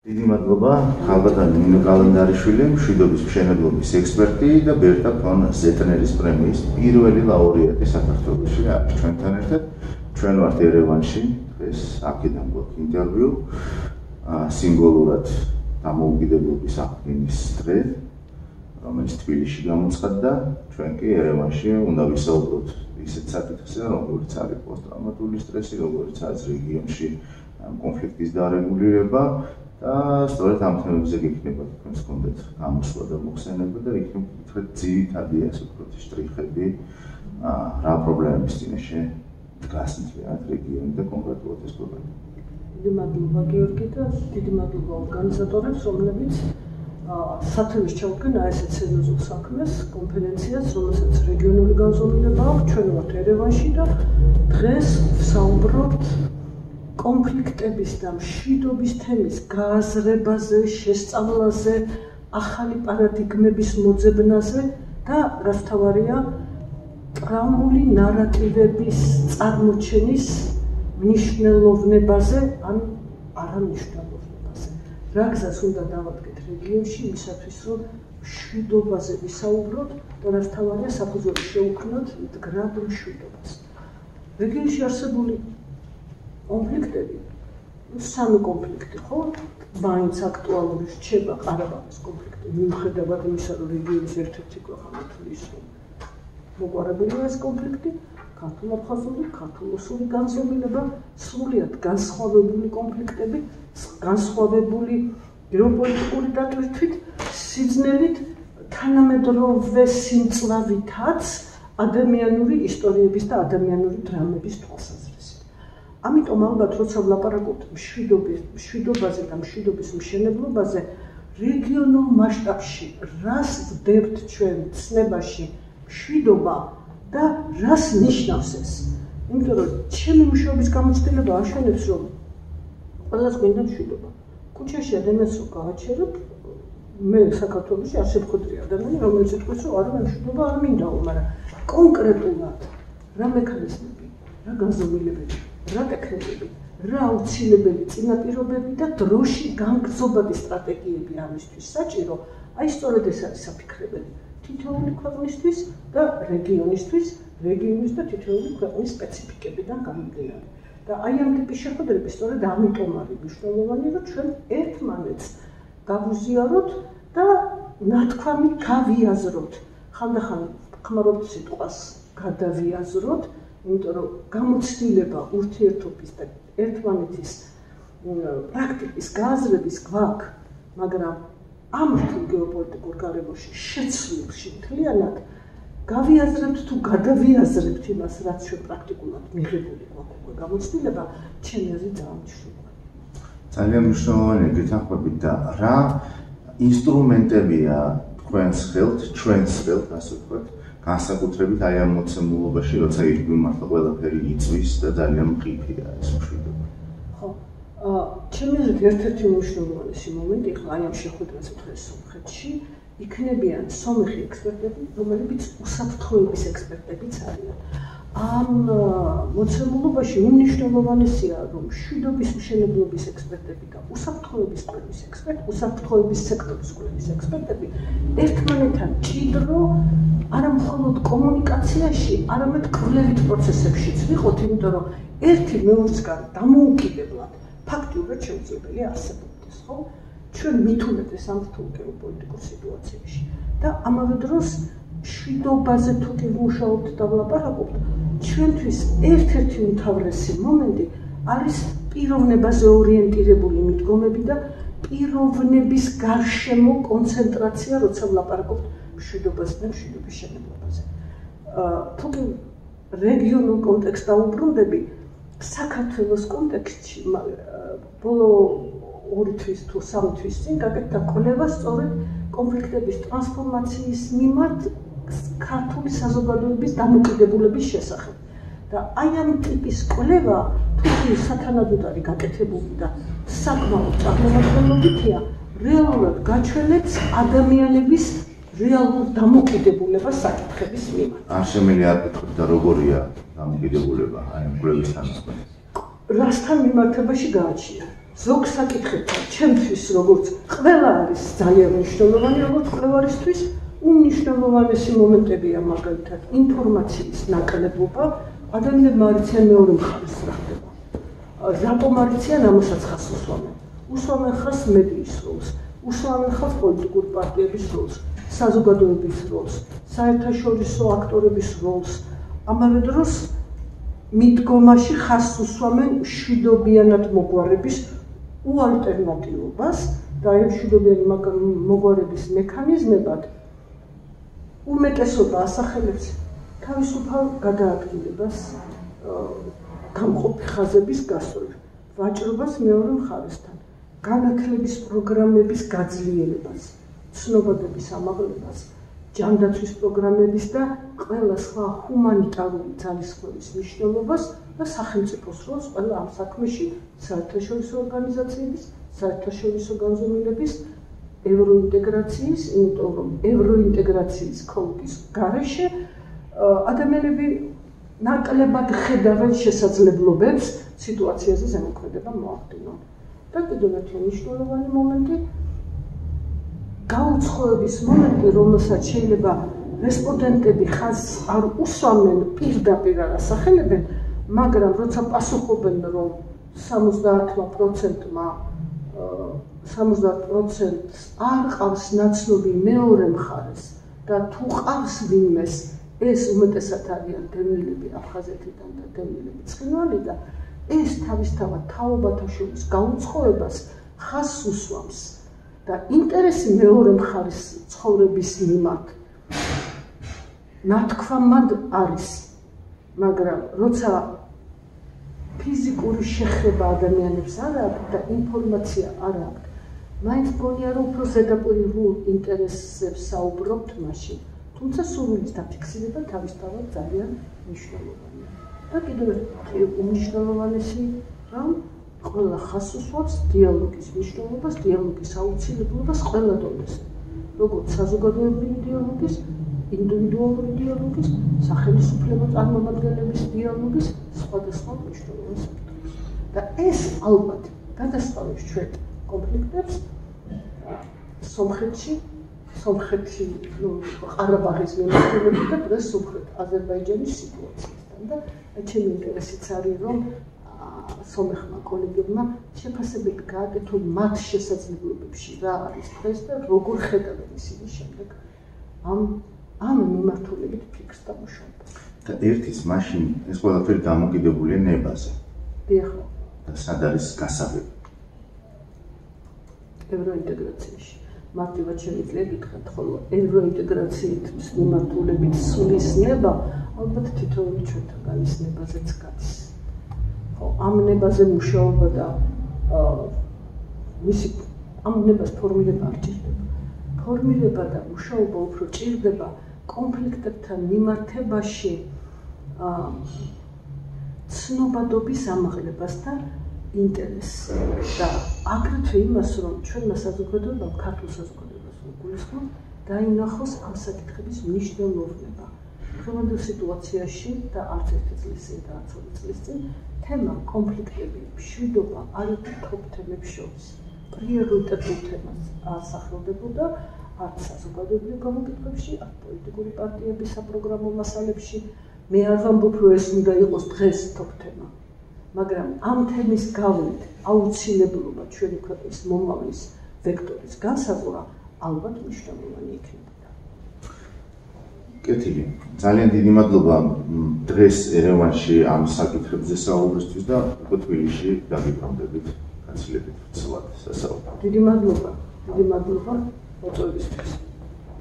დიდი მადლობა ხალბატონი ნინო კალენდარიშვილი, მშვიდობის მშენებლობის ექსპერტი და ბერტა ფონ ზეტნერის პრემიის პირველი ლაურეატი საქართველოში არის ჩვენთან ერთად. ჩვენ ვართ ერევანში, დღეს აქედან გვაქვს ინტერვიუ სიმბოლურად დამოუკიდებლობის აღდგენის დღე, რომელიც თბილისში გამოცხადდა. ჩვენ კი ერევანში უნდა ვისაუბროთ ისეთ საკითხზე, როგორც არის პოსტტრაუმატული სტრესი, როგორც არის რეგიონში კონფლიქტის დარეგულირება. და სწორედ ამ თემებზე გიქნება თქვენს კონდეთ გამოსვლა და მოხსენება და იქ მკითხეთ ძირითადი ასე ვთქვათ შტრიხები რა პრობლემების წინაშე დგას მთლიანად რეგიონი და კონკრეტულად ეს პრობლემა. დიდი მადლობა გიორგი და დიდი მადლობა ორგანიზატორებს, რომლებიც სათემის ჩაუდგნენ ასეთ სერიოზულ საქმეს, კონფერენციას, რომელსაც რეგიონული განზომილება აქვს. ჩვენ ვართ ერევანში და დღეს ვსაუბრობთ კონფლიქტების და მშვიდობის თემის გააზრებაზე, შესწავლაზე, ახალი პარადიგმების მოძებნაზე და რაც თავარია, ტრაუმული ნარატივების წარმოჩენის მნიშვნელოვნებაზე, ან არამნიშვნელოვნებაზე. რა გზას უნდა დავადგეთ რეგიონში, ისათვის რომ მშვიდობაზე ვისაუბროთ და რაც თავარია, საფუძველი შევქმნათ მდგრად მშვიდობას. რეგიონში არსებული კონფლიქტები, სამი კონფლიქტი, ხო? მაინც აქტუალური რჩება ყარაბაღის კონფლიქტი, მიუხედავად იმისა, რომ რეგიონის ერთ-ერთი ქვეყანა თვლის, რომ მოგვარებულია ეს კონფლიქტი, ქართულ-აფხაზური, ქართულ-ოსური განზომილება, სრულიად განსხვავებული კონფლიქტები, განსხვავებული გეოპოლიტიკური დატვირთვით, სიძნელით, თანამედროვე სიმწვავითაც ადამიანური ისტორიების და ადამიანური დრამების თვალსაზრისით. ამიტომ ალბათ როცა ვლაპარაკობთ მშვიდობაზე და მშვიდობის მშენებლობაზე, რეგიონულ მასშტაბში რას ვდებთ ჩვენ ცნებაში მშვიდობა და რას ნიშნავს ეს? იმიტომ რომ ჩემი მუშაობის გამოცდილება აშენებს, რომ ყველას გვინდა მშვიდობა. ქუჩაში ადამიანს რო გავაჩერებ, მე საქართველოში არ შემხვედრია ადამიანი, რომელიც იტყვის, რომ არა მშვიდობა არ მინდაო, მაგრამ კონკრეტულად რა მექანიზმები, რა განზომილებები, რა ტექნიკები, რა აუცილებელი წინაპირობები და დროში გამგზობადი სტრატეგიები ამისთვის საჭირო, აი სწორედ ეს არის საფიქრებელი თითოეული ქვეყნისთვის და რეგიონისთვის, რეგიონის და თითოეული ქვეყნის სპეციფიკებიდან გამომდინარე. და აი ამ ტიპის შეხვედრები სწორედ ამიტომ არის მნიშვნელოვანი, რომ ჩვენ ერთმანეთს გავუზიაროთ და ნათქვამი გავიაზროთ. ხანდახან ხმარობთ სიტყვას გადავიაზროთ, იმიტომ რომ გამოცდილება ურთიერთობის და ერთმანეთის პრაქტიკის გააზრების გვაქვს, მაგრამ ამ გეოპოლიტიკურ გარემოში შეცვლილში მთლიანად გავიაზრებთ თუ გადავიაზრებთ იმას, რაც ჩვენ პრაქტიკულად მიღებული გვაქვს გამოცდილება, ჩემი აზრით ძალიან მნიშვნელოვანია. ძალიან მნიშვნელოვანია გეთანხმებით და რა ინსტრუმენტებია თქვენს ხელთ, ჩვენს ხელთ, ასე ვთქვათ, განსაკუთრებით აი ამ მოცემულობაში, როცა იმართლა ყველაფერი იწვის და ძალიან მყიფეა ეს მშვიდობა. ხო, ჩემი აზრით ერთ-ერთი უმნიშვნელოვანესი მომენტი, ახლა აი ამ შეხვედრაზე დღეს სომხეთში, იქნებიან სომეხი ექსპერტები, რომლებიც უსაფრთხოების ექსპერტებიც არიან. ამ მოცემულობაში უმნიშვნელოვანესია, რომ მშვიდობის მშენებლობის ექსპერტები და უსაფრთხოების კვლევის ექსპერტები, უსაფრთხოების სექტორის კვლევის ექსპერტები ერთმანეთთან ჭიდრო არა მხოლოდ კომუნიკაციაში, არამედ კვლევით პროცესებშიც ვიყოთ, იმიტომ რომ ერთი მეორისგან დამოუკიდებლად ფაქტიურად შეუძლებელი არსებობდეს, ხო? ჩვენ მithumetes ამ რთულ გეოპოლიტიკურ სიტუაციაში და ამავე დროს მშვიდობაზე თუ კი ვმუშაობთ და ვლაპარაკობთ, ჩვენთვის ერთ-ერთი უმთავრესი მომენტი არის პიროვნებაზე ორიენტირებული მიდგომები და პიროვნების გარშემო კონცენტრაცია, როცა ვლაპარაკობთ მშვიდობაზე და მშვიდობის შენებლობაზე. თუ კი რეგიონულ კონტექსტს დაუბრუნდები, საქართველოს კონტექსტში ბოლო 2 თვის თუ 3 თვის წინ გაკეთდა კვლევა სწორედ კონფლიქტების ტრანსფორმაციის მიმართ ქართული საზოგადოების დამოკიდებულების შესახებ. და აი ამ ტიპის კვლევა თუ კი სათანადოდ არის გაკეთებული და საკმაოდ წარმომადგენლობითია, რეალურად გაჩვენებს ადამიანების რეალურ დამოკიდებულებას საკითხების მიმართ. არ შემიძლია აკითხოთ და როგორია დამოკიდებულება აი ამ კვლევის თანახმად. რასთან მიმართებაში გააჩნია? ზოგ საკითხებთან ჩემთვის როგორც ყველა არის ძალიან მნიშვნელოვანი როგორც კვლევარისთვის უმნიშვნელოვანესი მომენტებია მაგალითად ინფორმაციის ნაკლებობა ადამიანებმა არიციან მეორე მხარეს რა ხდება რატომ არიციან ამასაც ხას უსვამენ ხას მედიის როლს უსვამენ ხას პოლიტიკური პარტიების როლს საზოგადოების როლს საერთაშორისო აქტორების როლს ამავე დროს მიდგომაში ხას უსვამენ მშვიდობიანად მოგვარების უალტერნატივობას და ამ მშვიდობიანი მოგვარების მექანიზმებად უმეტესობა ასახელებს თავისუფალ გადაადგილებას გამყოფი ხაზების გასვლას, ვაჭრობას მეორე მხარესთან, განათლების პროგრამების გაძლიერებას, ცნობადობის ამაღლებას, ჯანდაცვის პროგრამების და ყველა სხვა ჰუმანიტარული ძალისხმევის მნიშვნელობას და სახელმწიფოს როლს ყველა ამ საქმეში საერთაშორისო ორგანიზაციების, საერთაშორისო განზომილების, ევროინტეგრაციის, იმიტომ რომ ევროინტეგრაციის კონტექსტის გარეშე ადამიანები ნაკლებად ხედავენ შესაძლებლობებს სიტუაციაზე ზემოქმედება მოახდინონ. და კიდევ ერთი მნიშვნელოვანი მომენტი გაუცხოების მომენტი, რომელსაც შეიძლება რესპონდენტები ხაზს არ უსვამენ პირდაპირ არ ასახელებენ, მაგრამ როცა პასუხობენ რომ 70%-მა 70%-ს არ ყავს ნაცნობი მეორე მხარეს და თუ ყავს ვინმეს ეს უმეტესად არიან დევნილები აფხაზეთიდან და დევნილები ცხინვალიდან ეს თავისთავად თაობათა შორის გაუცხოებას ხაზს უსვამს და ინტერესი მეორე მხარის ცხოვრების მიმართ ნათქვამად არის მაგრამ როცა ფიზიკური შეხება ადამიანებს არ აქვს და ინფორმაცია არ აქვს მაინც გონია რომ უფრო ზედაპირულ ინტერესებს საუბრობთ მაშინ თუმცა სურვილის დაფიქსირება თავისთავად ძალიან მნიშვნელოვანია და კიდევ ერთი უმნიშვნელოვანესი რამ ყველა ხაზს უსვამს დიალოგის მნიშვნელობას, დიალოგის აუცილებლობას ყველა დონეზე როგორც საზოგადოებრივი დიალოგის, ინდივიდუალური დიალოგის, სახელმწიფო წარმომადგენლების დიალოგის სხვადასხვა მნიშვნელოვან საკითხებში და ეს ალბათ გადასწავლებს ჩვენ კონფლიქტებს სომხეთში ყარაბაღის მიმართულებით და დღეს სომხეთ აზერბაიჯანის სიტუაციასთან და ჩემი ინტერესიც არის რომ სომეხმა კოლეგებმა შეფასებები გააკეთონ მათ შესაძლებლობებში რა არის დღეს და როგორ ხედავენ ისინი შემდეგ ამ მიმართულებით ფიქრს და მუშაობას. და ერთის მაშინ ეს ყველაფერი დამოკიდებულია ნებაზე. დიახ. და სად არის გასაღები? ევროინტეგრაციაში. მარტივად შეიძლება გითხრათ, ხოლო ევროინტეგრაციით მიმართულებით სულის ნება ალბათ თითოეული ჩვენთაგან ის ნებაზეც გადის. ხო, ამ ნებაზე მუშაობა და მისი ამ ნებას ფორმირება არ ჭირდება. ფორმირება და მუშაობა უფრო ჭირდება კონფლიქტებთან მიმართებაში ცნობადობის ამაღლებას და ინტერესს და აგრეთვე იმას, რომ ჩვენმა საზოგადოებამ, ქართულ საზოგადოებას გულისხმობ, დაინახოს ამ საკითხების მნიშვნელოვნება. დღევანდელ სიტუაციაში და არც ერთი წლის წინ და არც ორი წლის წინ თემა კონფლიქტები, მშვიდობა არ იყო ტოპ თემებს შორის. პრიორიტეტულ თემას ასახელდებოდა არც საზოგადოებრივ გამოკითხვებში, არც პოლიტიკური პარტიების საპროგრამო მასალებში. მე არ ვამბობ, რომ ეს უნდა იყოს დღეს ტოპ თემა. მაგრამ ამ თემის გავლით აუცილებლობა ჩვენი ქვეყნის მომავლის ვექტორის განსაზღვრა ალბათ მნიშვნელოვანი იქნებოდა. კეთილი. ძალიან დიდი მადლობა დღეს ერევანში ამ საკითხებზე საუბრისთვის და უკვე თბილისში დაგიბრუნდებით გაცილებით ცვლად სასაუბრო. დიდი მადლობა მოწვევისთვის.